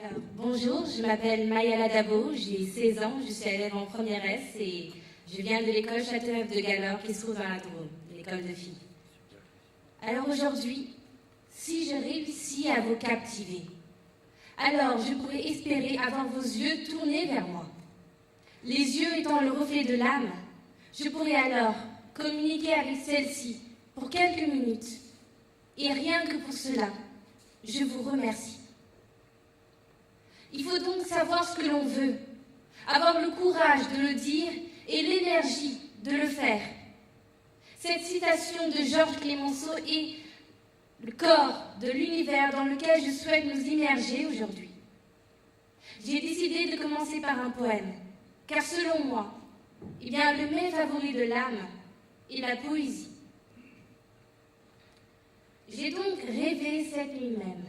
Alors, bonjour, je m'appelle Mayala Dabo, j'ai 16 ans, je suis élève en première S et je viens de l'école Châteauneuf de Galore qui se trouve dans la Drôme, l'école de filles. Alors aujourd'hui, si je réussis à vous captiver, alors je pourrais espérer avoir vos yeux tournés vers moi. Les yeux étant le reflet de l'âme, je pourrais alors communiquer avec celle-ci pour quelques minutes. Et rien que pour cela, je vous remercie. Il faut donc savoir ce que l'on veut, avoir le courage de le dire et l'énergie de le faire. Cette citation de Georges Clemenceau est le corps de l'univers dans lequel je souhaite nous immerger aujourd'hui. J'ai décidé de commencer par un poème, car selon moi, le mets favori de l'âme est la poésie. J'ai donc rêvé cette nuit même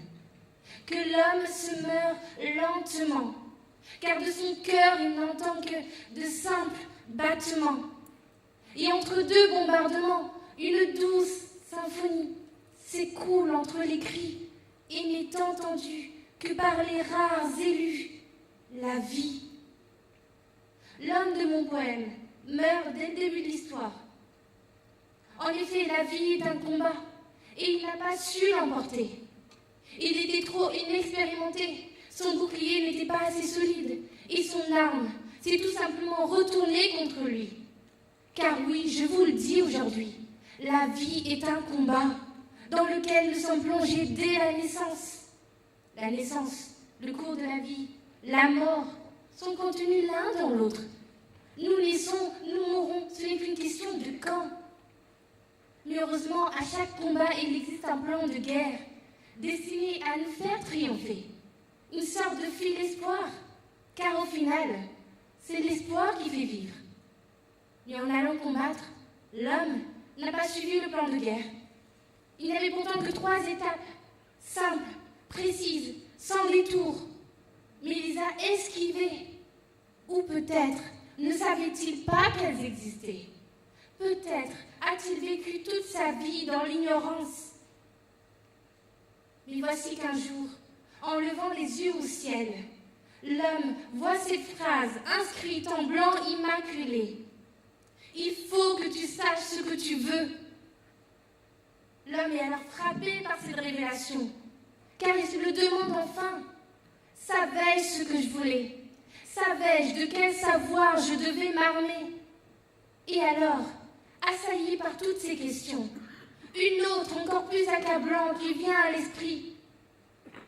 que l'homme se meurt lentement, car de son cœur il n'entend que de simples battements. Et entre deux bombardements, une douce symphonie s'écoule entre les cris et n'est entendue que par les rares élus, la vie. L'homme de mon poème meurt dès le début de l'histoire. En effet, la vie est un combat et il n'a pas su l'emporter. Il était trop inexpérimenté, son bouclier n'était pas assez solide et son arme s'est tout simplement retournée contre lui. Car oui, je vous le dis aujourd'hui, la vie est un combat dans lequel nous sommes plongés dès la naissance. La naissance, le cours de la vie, la mort sont contenus l'un dans l'autre. Nous naissons, nous mourrons, ce n'est qu'une question de quand. Mais heureusement, à chaque combat, il existe un plan de guerre destiné à nous faire triompher. Une sorte de fil d'espoir, car au final, c'est l'espoir qui fait vivre. Et en allant combattre, l'homme n'a pas suivi le plan de guerre. Il n'avait pourtant que 3 étapes, simples, précises, sans détour. Mais il les a esquivées. Ou peut-être ne savait-il pas qu'elles existaient. Peut-être a-t-il vécu toute sa vie dans l'ignorance. Mais voici qu'un jour, en levant les yeux au ciel, l'homme voit cette phrase inscrite en blanc immaculé. « Il faut que tu saches ce que tu veux. » L'homme est alors frappé par cette révélation, car il se le demande enfin. Savais-je ce que je voulais? Savais-je de quel savoir je devais m'armer? Et alors, assailli par toutes ces questions, une autre encore plus accablante lui vient à l'esprit.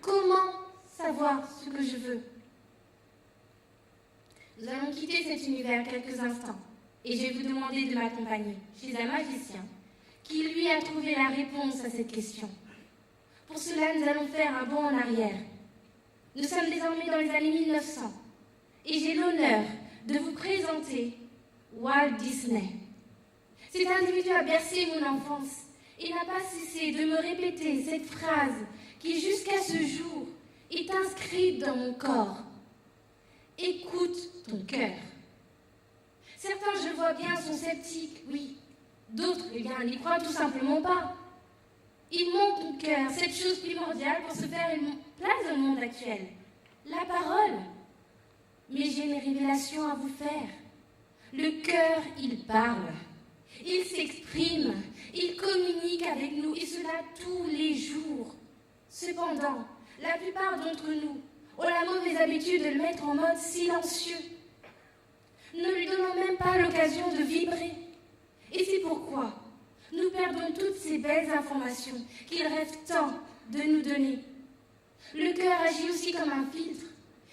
Comment savoir ce que je veux? Nous allons quitter cet univers quelques instants et je vais vous demander de m'accompagner chez un magicien qui, lui, a trouvé la réponse à cette question. Pour cela, nous allons faire un bond en arrière. Nous sommes désormais dans les années 1900 et j'ai l'honneur de vous présenter Walt Disney. Cet individu a bercé mon enfance et n'a pas cessé de me répéter cette phrase qui, jusqu'à ce jour, est inscrite dans mon corps. Écoute ton cœur. Certains, je le vois bien, sont sceptiques, oui. D'autres, n'y croient tout simplement pas. Il manque ton cœur, cette chose primordiale pour se faire une place dans le monde actuel. La parole. Mais j'ai une révélation à vous faire. Le cœur, il parle. Il s'exprime. Il communique avec nous, et cela tous les jours. Cependant, la plupart d'entre nous ont la mauvaise habitude de le mettre en mode silencieux. Ne lui donnons même pas l'occasion de vibrer. Et c'est pourquoi nous perdons toutes ces belles informations qu'il rêve tant de nous donner. Le cœur agit aussi comme un filtre.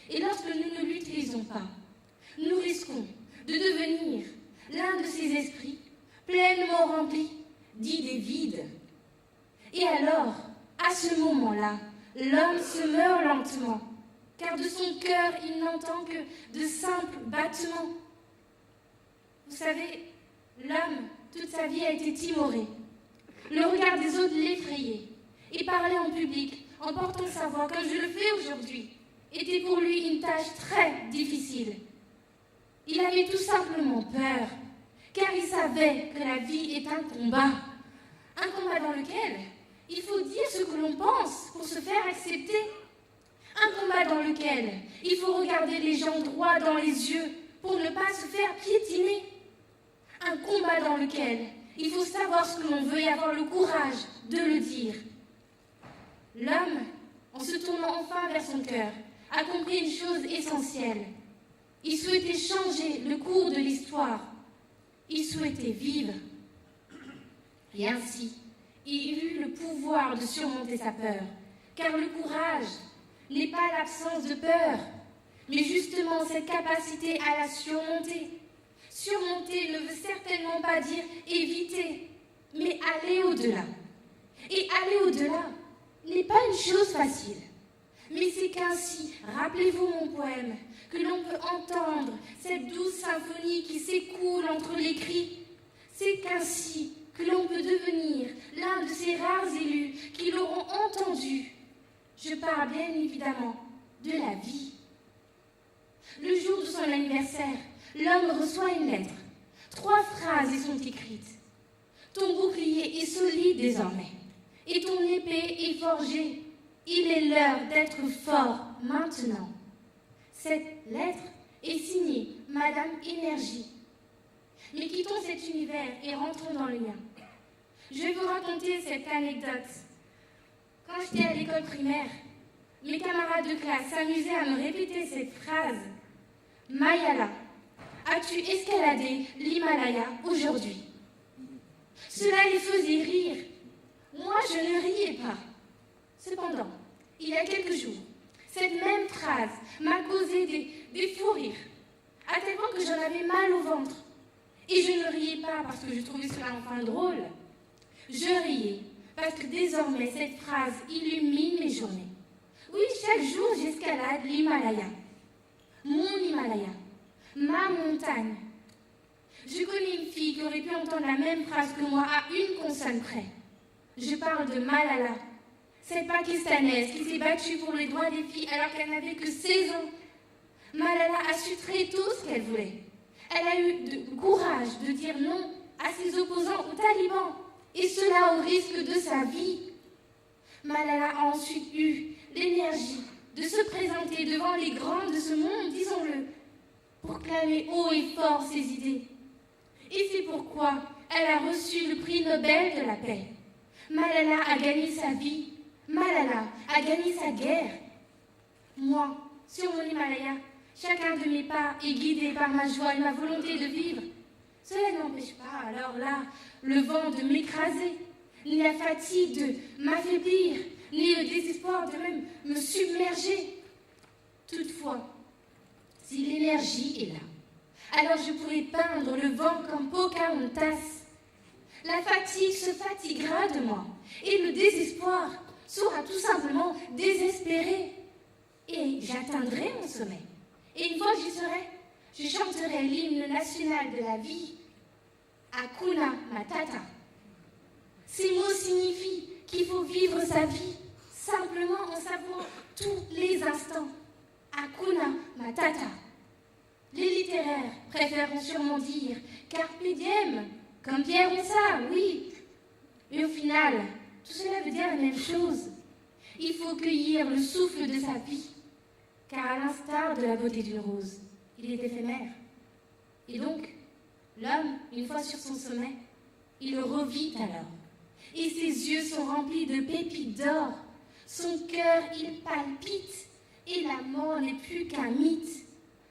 Et lorsque nous ne l'utilisons pas, nous risquons de devenir l'un de ces esprits pleinement remplis d'idées vides. Et alors, à ce moment-là, l'homme se meurt lentement, car de son cœur, il n'entend que de simples battements. Vous savez, l'homme, toute sa vie, a été timoré. Le regard des autres l'effrayait. Et parler en public, en portant sa voix, comme je le fais aujourd'hui, était pour lui une tâche très difficile. Il avait tout simplement peur, car il savait que la vie est un combat dans lequel il faut dire ce que l'on pense pour se faire accepter, un combat dans lequel lequel il faut regarder les gens droit dans les yeux pour ne pas se faire piétiner. Un combat dans lequel il faut savoir ce que l'on veut et avoir le courage de le dire. L'homme, en se tournant enfin vers son cœur, a compris une chose essentielle. Il souhaitait changer le cours de l'histoire. Il souhaitait vivre. Et ainsi, il eut le pouvoir de surmonter sa peur. Car le courage n'est pas l'absence de peur, mais justement cette capacité à la surmonter. Surmonter ne veut certainement pas dire éviter, mais aller au-delà. Et aller au-delà n'est pas une chose facile. Mais c'est qu'ainsi, rappelez-vous mon poème, que l'on peut entendre cette douce symphonie qui s'écoule entre les cris. C'est qu'ainsi que l'on peut devenir l'un de ces rares élus qui l'auront entendu. Je parle bien évidemment de la vie. Le jour de son anniversaire, l'homme reçoit une lettre. 3 phrases y sont écrites. Ton bouclier est solide désormais, et ton épée est forgée. Il est l'heure d'être fort maintenant. Cette lettre est signée Madame Énergie. Mais quittons cet univers et rentrons dans le mien. Je vais vous raconter cette anecdote. Quand j'étais à l'école primaire, mes camarades de classe s'amusaient à me répéter cette phrase. Mayala, as-tu escaladé l'Himalaya aujourd'hui? Cela les faisait rire. Moi, je ne riais pas. Cependant, il y a quelques jours, cette même phrase m'a causé des fous rires, à tel point que j'en avais mal au ventre. Et je ne riais pas parce que je trouvais cela enfin drôle. Je riais parce que désormais cette phrase illumine mes journées. Oui, chaque jour j'escalade l'Himalaya. Mon Himalaya, ma montagne. Je connais une fille qui aurait pu entendre la même phrase que moi à une consonne près. Je parle de Malala, cette Pakistanaise qui s'est battue pour les droits des filles alors qu'elle n'avait que 16 ans. Malala a su très tôt ce qu'elle voulait. Elle a eu le courage de dire non à ses opposants aux talibans, et cela au risque de sa vie. Malala a ensuite eu l'énergie de se présenter devant les grands de ce monde, disons-le, pour clamer haut et fort ses idées. Et c'est pourquoi elle a reçu le prix Nobel de la paix. Malala a gagné sa vie. Malala a gagné sa guerre. Moi, sur mon Himalaya, chacun de mes pas est guidé par ma joie et ma volonté de vivre. Cela n'empêche pas, alors là, le vent de m'écraser, ni la fatigue de m'affaiblir, ni le désespoir de même me submerger. Toutefois, si l'énergie est là, alors je pourrai peindre le vent comme Pocahontas. La fatigue se fatiguera de moi, et le désespoir sera tout simplement désespéré. Et j'atteindrai mon sommet. Et une fois que j'y serai, je chanterai l'hymne national de la vie, Hakuna Matata. Ces mots signifient qu'il faut vivre sa vie simplement en savourant tous les instants. Hakuna Matata. Les littéraires préfèrent sûrement dire Carpe diem, comme Pierre Ronsard, oui. Mais au final, tout cela veut dire la même chose. Il faut cueillir le souffle de sa vie, car à l'instar de la beauté d'une rose, il est éphémère. Et donc, l'homme, une fois sur son sommet, il le revit alors. Et ses yeux sont remplis de pépites d'or. Son cœur, il palpite. Et la mort n'est plus qu'un mythe.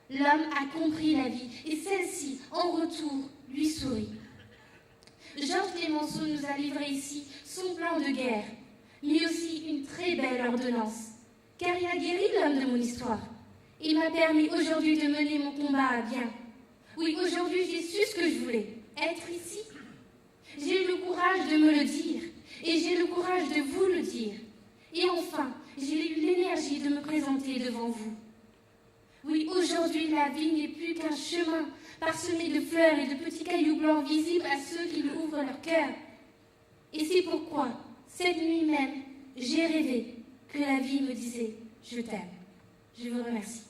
L'homme a compris la vie, et celle-ci, en retour, lui sourit. Georges Clemenceau nous a livré ici son plan de guerre, mais aussi une très belle ordonnance, car il a guéri l'homme de mon histoire. Il m'a permis aujourd'hui de mener mon combat à bien. Oui, aujourd'hui, j'ai su ce que je voulais, être ici. J'ai eu le courage de me le dire, et j'ai le courage de vous le dire. Et enfin, j'ai eu l'énergie de me présenter devant vous. Oui, aujourd'hui, la vie n'est plus qu'un chemin parsemé de fleurs et de petits cailloux blancs visibles à ceux qui lui ouvrent leur cœur. Et c'est pourquoi, cette nuit même, j'ai rêvé que la vie me disait « Je t'aime ». Je vous remercie.